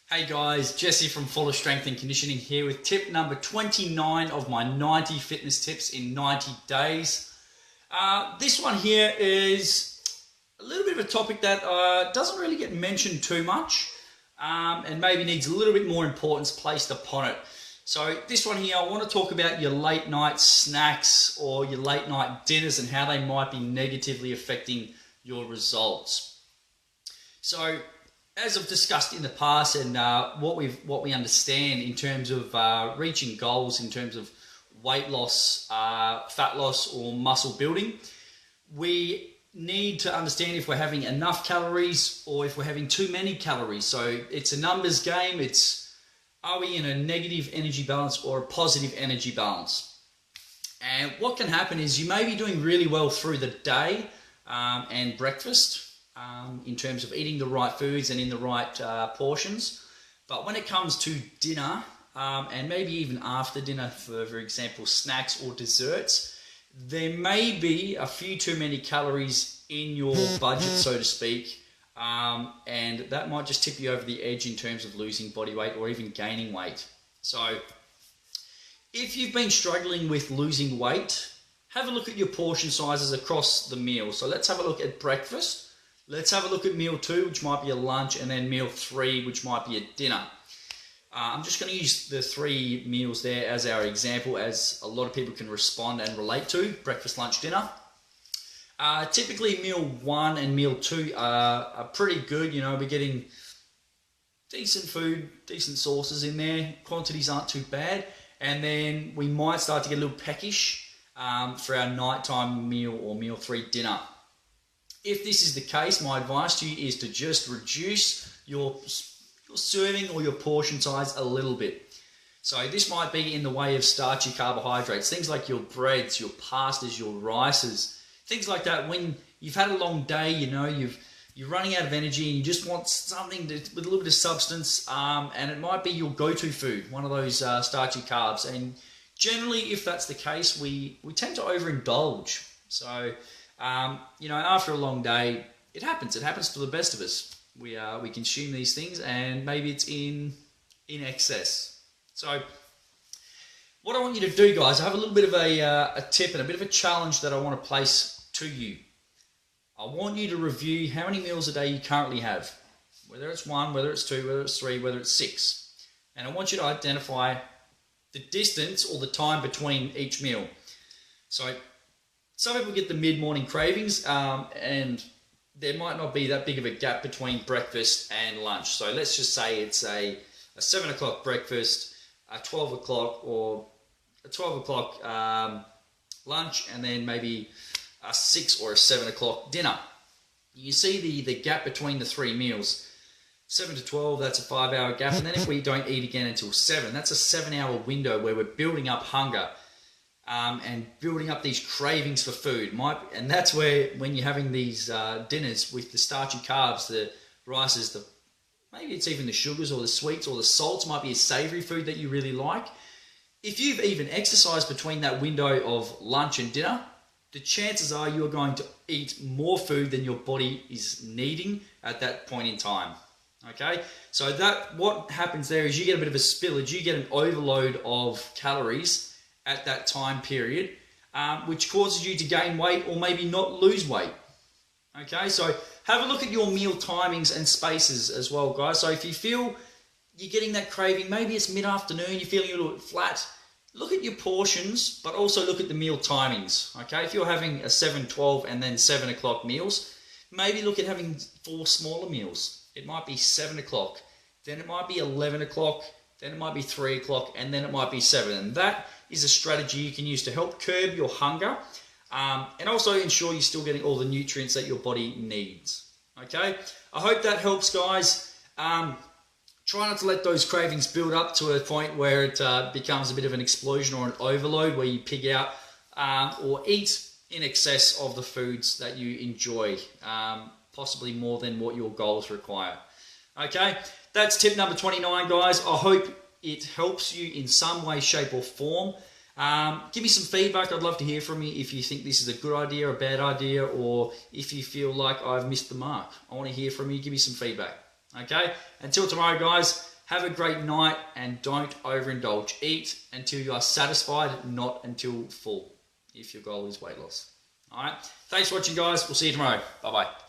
Hey guys, Jesse from Fulla Strength and Conditioning here with tip number 29 of my 90 fitness tips in 90 days. This one here is a little bit of a topic that doesn't really get mentioned too much and maybe needs a little bit more importance placed upon it. So this one here, I want to talk about your late night snacks or your late night dinners and how they might be negatively affecting your results. So as I've discussed in the past, and what we understand in terms of reaching goals, in terms of weight loss, fat loss, or muscle building, we need to understand if we're having enough calories or if we're having too many calories. So it's a numbers game. Are we in a negative energy balance or a positive energy balance? And what can happen is you may be doing really well through the day and breakfast. In terms of eating the right foods and in the right portions. But when it comes to dinner, and maybe even after dinner, for example, snacks or desserts, there may be a few too many calories in your budget, so to speak, and that might just tip you over the edge in terms of losing body weight or even gaining weight. So if you've been struggling with losing weight, have a look at your portion sizes across the meal. So let's have a look at breakfast. Let's have a look at meal 2, which might be a lunch, and then meal 3, which might be a dinner. I'm just going to use the 3 meals there as our example, as a lot of people can respond and relate to: breakfast, lunch, dinner. Typically, meal 1 and meal 2 are pretty good. You know, we're getting decent food, decent sauces in there. Quantities aren't too bad. And then we might start to get a little peckish for our nighttime meal or meal 3 dinner. If this is the case, my advice to you is to just reduce your serving or your portion size a little bit. So this might be in the way of starchy carbohydrates, things like your breads, your pastas, your rices, things like that. When you've had a long day, you know, you're running out of energy and you just want something with a little bit of substance, and it might be your go-to food, one of those starchy carbs. And generally, if that's the case, we tend to overindulge. So you know, after a long day, it happens. It happens to the best of us. We consume these things, and maybe it's in excess. So, what I want you to do, guys, I have a little bit of a tip and a bit of a challenge that I want to place to you. I want you to review how many meals a day you currently have, whether it's 1, whether it's 2, whether it's 3, whether it's 6, and I want you to identify the distance or the time between each meal. So, some people get the mid-morning cravings, and there might not be that big of a gap between breakfast and lunch. So let's just say it's a 7 o'clock breakfast, a 12 o'clock or a 12 o'clock lunch, and then maybe a 6 or a 7 o'clock dinner. You see the gap between the 3 meals. 7 to 12, that's a 5-hour gap. And then if we don't eat again until 7, that's a 7-hour window where we're building up hunger. And building up these cravings for food. And that's where, when you're having these dinners with the starchy carbs, the rices, maybe it's even the sugars or the sweets or the salts, might be a savory food that you really like. If you've even exercised between that window of lunch and dinner, the chances are you're going to eat more food than your body is needing at that point in time. Okay, so what happens there is you get a bit of a spillage, you get an overload of calories at that time period, which causes you to gain weight or maybe not lose weight. Okay, so have a look at your meal timings and spaces as well, guys. So if you feel you're getting that craving, maybe it's mid-afternoon, you're feeling a little bit flat, look at your portions, but also look at the meal timings. Okay, if you're having a 7, 12, and then 7 o'clock meals, maybe look at having 4 smaller meals. It might be 7 o'clock, then it might be 11 o'clock, then it might be 3 o'clock, and then it might be 7. And that is a strategy you can use to help curb your hunger and also ensure you're still getting all the nutrients that your body needs. Okay, I hope that helps, guys. Try not to let those cravings build up to a point where it becomes a bit of an explosion or an overload where you pig out or eat in excess of the foods that you enjoy, possibly more than what your goals require. Okay, that's tip number 29, guys. I hope it helps you in some way, shape or form. Give me some feedback. I'd love to hear from you if you think this is a good idea, a bad idea, or if you feel like I've missed the mark. I want to hear from you. Give me some feedback. Okay? Until tomorrow, guys, Have a great night and don't overindulge. Eat until you are satisfied, not until full, if your goal is weight loss. All right. Thanks for watching, guys. We'll see you tomorrow. Bye-bye.